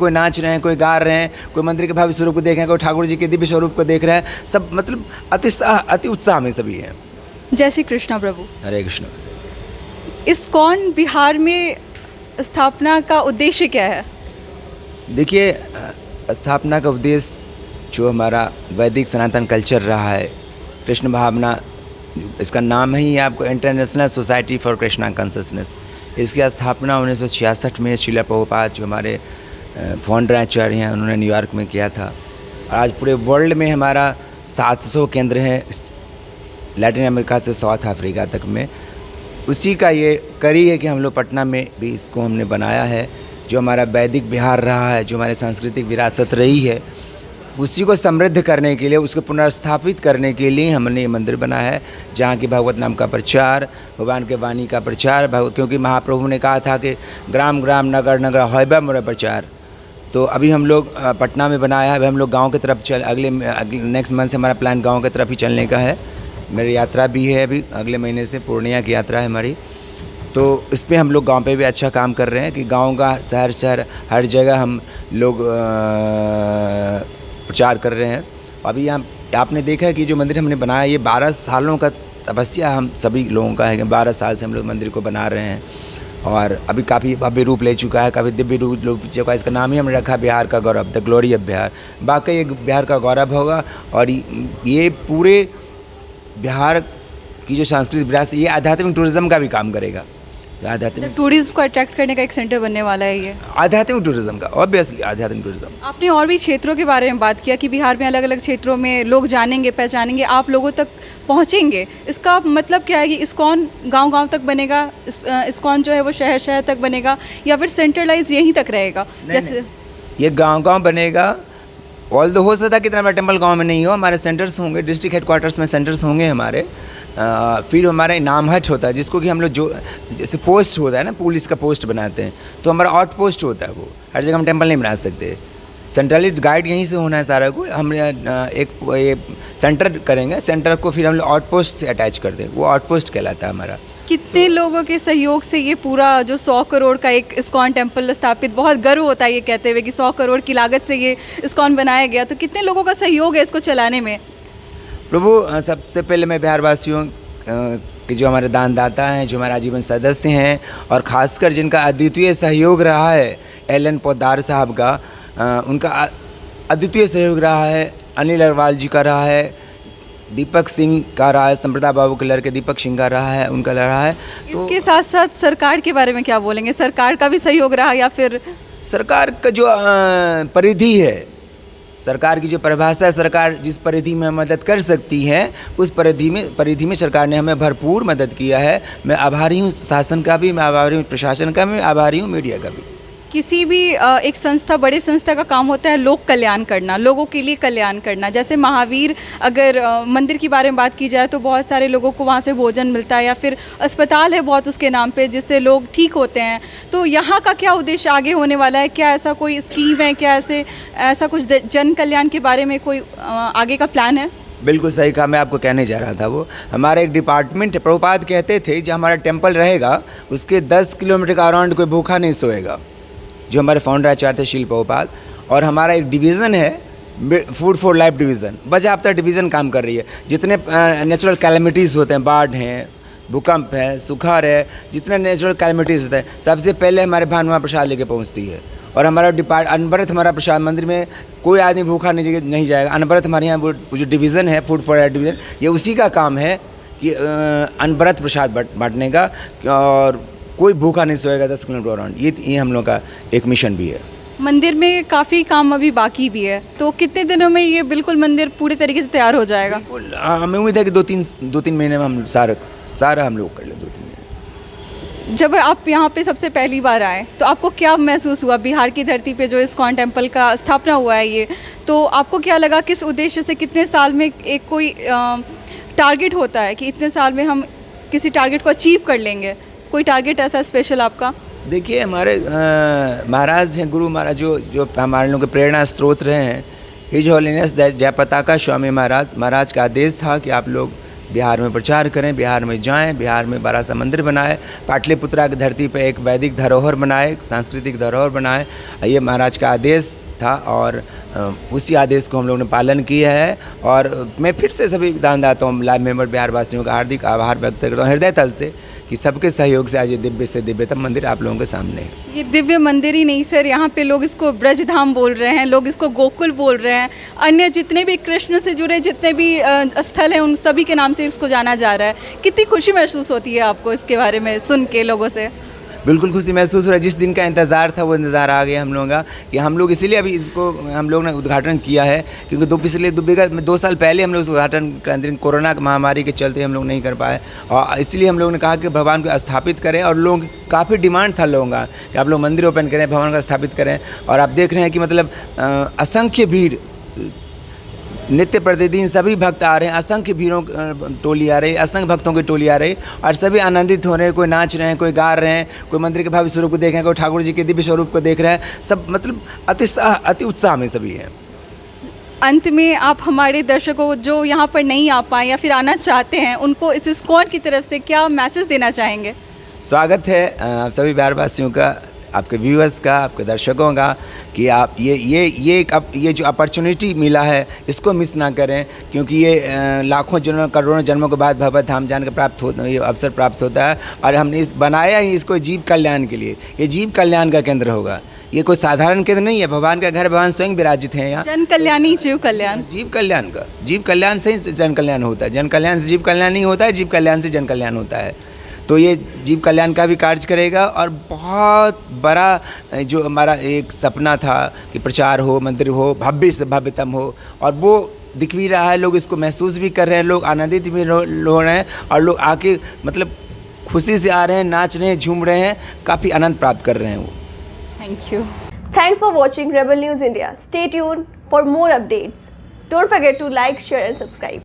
कोई नाच रहे हैं, कोई गा रहे हैं, कोई मंदिर के भव्य स्वरूप को देख रहे हैं, कोई ठाकुर जी के दिव्य स्वरूप को देख रहे हैं। सब मतलब अति उत्साह में सभी हैं। जय श्री कृष्णा प्रभु। हरे कृष्ण। इस्कॉन बिहार में स्थापना का उद्देश्य क्या है? देखिए, स्थापना का उद्देश्य जो हमारा वैदिक सनातन कल्चर रहा है, कृष्ण भावना, इसका नाम ही है आपको international society for Krishna consciousness. इसकी स्थापना 1966 में श्रील प्रभुपाद जो हमारे फाउंडर आचार्य हैं उन्होंने न्यूयॉर्क में किया था। और आज पूरे वर्ल्ड में हमारा 700 केंद्र हैं, लैटिन अमेरिका से साउथ अफ्रीका तक में। उसी का ये कड़ी है कि हम लोग पटना में भी इसको हमने बनाया है। जो हमारा वैदिक बिहार रहा है, जो हमारी सांस्कृतिक विरासत रही है, उसी को समृद्ध करने के लिए, उसको पुनर्स्थापित करने के लिए हमने ये मंदिर बनाया है, जहाँ की भगवत नाम का प्रचार, भगवान के वाणी का प्रचार, क्योंकि महाप्रभु ने कहा था कि ग्राम ग्राम नगर नगर होइबा मोर प्रचार। तो अभी हम लोग पटना में बनाया है। अभी हम लोग गाँव की तरफ अगले नेक्स्ट मंथ से हमारा प्लान गाँव की तरफ ही चलने का है। मेरी यात्रा भी है, अभी अगले महीने से पूर्णिया की यात्रा है हमारी। तो इस पर हम लोग गांव पे भी अच्छा काम कर रहे हैं कि गांव का शहर हर जगह हम लोग प्रचार कर रहे हैं। अभी यहाँ आपने देखा है कि जो मंदिर हमने बनाया, ये 12 सालों का तपस्या हम सभी लोगों का है कि 12 साल से हम लोग मंदिर को बना रहे हैं। और अभी काफ़ी भव्य रूप ले चुका है, काफ़ी दिव्य रूप ले चुका है। इसका नाम ही हमने रखा बिहार का गौरव, द ग्लोरी ऑफ बिहार। बाकी एक बिहार का गौरव होगा। और ये पूरे बिहार की जो सांस्कृतिक विरासत, ये आध्यात्मिक टूरिज्म का भी काम करेगा। आध्यात्मिक टूरिज्म को अट्रैक्ट करने का एक सेंटर बनने वाला है ये आध्यात्मिक टूरिज्म का, ऑब्वियसली आध्यात्मिक टूरिज्म। आपने और भी क्षेत्रों के बारे में बात किया कि बिहार में अलग अलग क्षेत्रों में लोग जानेंगे, पहचानेंगे, आप लोगों तक पहुंचेंगे। इसका मतलब क्या है कि इस्कॉन गांव-गांव तक बनेगा, इस्कॉन जो है वो शहर शहर तक बनेगा, या फिर सेंट्रलाइज यहीं तक रहेगा? जैसे ये गांव-गांव बनेगा। ऑल हो सकता है कि इतना बड़ा टेम्पल गांव में नहीं हो, हमारे सेंटर्स होंगे, डिस्ट्रिक्ट हेडक्वार्टर्स में सेंटर्स होंगे हमारे। फिर हमारा इनाम हट होता है, जिसको कि हम लोग जो जैसे पोस्ट होता है ना, पुलिस का पोस्ट बनाते हैं, तो हमारा आउट पोस्ट होता है। वो हर जगह हम टेम्पल नहीं बना सकते। सेंट्रलाइज गाइड यहीं से होना है सारा को। हम एक ये सेंटर करेंगे, सेंटर को फिर हम लोग आउट पोस्ट से अटैच कर दें, वो आउट पोस्ट कहलाता है हमारा। कितने लोगों के सहयोग से ये पूरा जो 100 करोड़ का एक इस्कॉन टेम्पल स्थापित, बहुत गर्व होता है ये कहते हुए कि 100 करोड़ की लागत से ये इस्कॉन बनाया गया, तो कितने लोगों का सहयोग है इसको चलाने में? प्रभु, सबसे पहले मैं बिहार वासियों कि जो हमारे दानदाता हैं, जो हमारे आजीवन सदस्य हैं, और ख़ासकर जिनका अद्वितीय सहयोग रहा है, एलन पोद्दार साहब का, उनका अद्वितीय सहयोग रहा है, अनिल अग्रवाल जी का रहा है, दीपक सिंह का रहा है, संप्रदा बाबू के लड़के दीपक सिंह का रहा है, उनका रहा है। तो इसके साथ साथ सरकार के बारे में क्या बोलेंगे? सरकार का भी सहयोग रहा, या फिर सरकार का जो परिधि है, सरकार की जो परिभाषा है, सरकार जिस परिधि में मदद कर सकती है, उस परिधि में सरकार ने हमें भरपूर मदद किया है। मैं आभारी हूँ शासन का भी, मैं आभारी हूँ प्रशासन का भी, मैं आभारी हूँ मीडिया का भी। किसी भी एक संस्था, बड़े संस्था का काम होता है लोक कल्याण करना, लोगों के लिए कल्याण करना। जैसे महावीर अगर मंदिर के बारे में बात की जाए तो बहुत सारे लोगों को वहाँ से भोजन मिलता है, या फिर अस्पताल है बहुत उसके नाम पे जिससे लोग ठीक होते हैं। तो यहाँ का क्या उद्देश्य आगे होने वाला है? क्या ऐसा कोई स्कीम है, क्या ऐसा कुछ जन कल्याण के बारे में कोई आगे का प्लान है? बिल्कुल सही कहा, मैं आपको कहने जा रहा था। वो हमारा एक डिपार्टमेंट है। प्रभुपाद कहते थे जो हमारा टेम्पल रहेगा उसके 10 किलोमीटर का अराउंड कोई भूखा नहीं सोएगा, जो हमारे फाउंडर आचार्य थे श्रील प्रभुपाद। और हमारा एक डिवीज़न है, फूड फॉर लाइफ डिवीज़न, बाज़ाब्ता डिवीज़न काम कर रही है। जितने नेचुरल कैलेमिटीज़ होते हैं, बाढ़ हैं, भूकंप है, सुखाड़ है, जितने नेचुरल कैलेमिटीज़ होते हैं, सबसे पहले हमारे भानुमा प्रसाद लेके पहुंचती है। और हमारा अनवरत हमारा प्रसाद, मंदिर में कोई आदमी भूखा नहीं जाएगा। अनवरत हमारे यहाँ वो जो डिवीज़न है, फूड फॉर लाइफ डिवीज़न, ये उसी का काम है कि अनवरत प्रसाद बांटने का, और कोई भूखा नहीं सोएगा 10 किलोमीटर अराउंड। ये हम लोग का एक मिशन भी है। मंदिर में काफ़ी काम अभी बाकी भी है, तो कितने दिनों में ये बिल्कुल मंदिर पूरे तरीके से तैयार हो जाएगा? हमें उम्मीद है कि 2-3 महीने में हम सारा हम लोग कर ले। 2-3 महीने। जब आप यहाँ पे सबसे पहली बार आए तो आपको क्या महसूस हुआ? बिहार की धरती पे जो इस्कॉन टेम्पल का स्थापना हुआ है ये, तो आपको क्या लगा? किस उद्देश्य से, कितने साल में एक कोई टारगेट होता है कि इतने साल में हम किसी टारगेट को अचीव कर लेंगे? कोई टारगेट ऐसा स्पेशल आपका? देखिए, हमारे महाराज हैं, गुरु महाराज जो हमारे लोगों के प्रेरणा स्रोत रहे हैं, हिज होलीनेस जयपताका स्वामी महाराज का आदेश था कि आप लोग बिहार में प्रचार करें, बिहार में जाएं, बिहार में बड़ा सा मंदिर बनाएं, पाटलिपुत्रा की धरती पे एक वैदिक धरोहर बनाए, सांस्कृतिक धरोहर बनाए। ये महाराज का आदेश था और उसी आदेश को हम लोगों ने पालन किया है। और मैं फिर से सभी दानदाताओं, लाइव मेंबर बिहार वासियों का हार्दिक आभार व्यक्त करता हूँ हृदय तल से कि सबके सहयोग से आज ये दिव्य से दिव्यतम मंदिर आप लोगों के सामने है। ये दिव्य मंदिर ही नहीं सर, यहाँ पे लोग इसको ब्रजधाम बोल रहे हैं, लोग इसको गोकुल बोल रहे हैं, अन्य जितने भी कृष्ण से जुड़े जितने भी स्थल हैं उन सभी के नाम से इसको जाना जा रहा है। कितनी खुशी महसूस होती है आपको इसके बारे में सुन के लोगों से? बिल्कुल खुशी महसूस हो रहा है। जिस दिन का इंतज़ार था वो इंतज़ार आ गया हम लोगों का, कि हम लोग इसीलिए अभी इसको हम लोग ने उद्घाटन किया है, क्योंकि पिछले 2 साल पहले हम लोग उद्घाटन का दिन कोरोना महामारी के चलते हम लोग नहीं कर पाए, और इसलिए हम लोगों ने कहा कि भगवान को स्थापित करें। और लोगों की काफ़ी डिमांड था लोगों का कि आप लोग मंदिर ओपन करें, भगवान का स्थापित करें। और आप देख रहे हैं कि मतलब असंख्य भीड़, नित्य प्रतिदिन सभी भक्त आ रहे हैं, असंख्य भीड़ों टोली आ रही, असंख्य भक्तों की टोली आ रही, और सभी आनंदित हो रहे हैं। कोई नाच रहे हैं, कोई गा रहे हैं, कोई मंदिर के भव्य स्वरूप को देख रहे हैं, कोई ठाकुर जी के दिव्य स्वरूप को देख रहे हैं। सब मतलब अति उत्साह में सभी हैं। अंत में आप हमारे दर्शकों को जो यहाँ पर नहीं आ पाए या फिर आना चाहते हैं, उनको इस स्क्वाड की तरफ से क्या मैसेज देना चाहेंगे? स्वागत है सभी बिहार वासियों का, आपके व्यूअर्स का, आपके दर्शकों का, कि आप ये जो अपॉर्चुनिटी मिला है इसको मिस ना करें, क्योंकि ये लाखों जन्मों करोड़ों जन्मों के बाद भगवत धाम जाने का ये अवसर प्राप्त होता है। और हमने इस बनाया ही इसको जीव कल्याण के लिए। ये जीव कल्याण का केंद्र होगा, ये कोई साधारण केंद्र नहीं है। भगवान का घर, भगवान स्वयं विराजित हैं यहाँ। जन कल्याण ही जीव कल्याण, जीव कल्याण का, जीव कल्याण से ही जन कल्याण होता है, जन कल्याण से जीव कल्याण नहीं होता है, जीव कल्याण से जन कल्याण होता है। तो ये जीव कल्याण का भी कार्य करेगा। और बहुत बड़ा जो हमारा एक सपना था कि प्रचार हो, मंदिर हो, भव्य से भव्यतम हो, और वो दिख भी रहा है। लोग इसको महसूस भी कर रहे हैं, लोग आनंदित भी हो रहे हैं, और लोग आके मतलब खुशी से आ रहे हैं, नाच रहे हैं, झूम रहे हैं, काफ़ी आनंद प्राप्त कर रहे हैं वो। Thank you. Thanks for watching Rebel News India. Stay tuned for more updates. Don't forget to like, share and subscribe.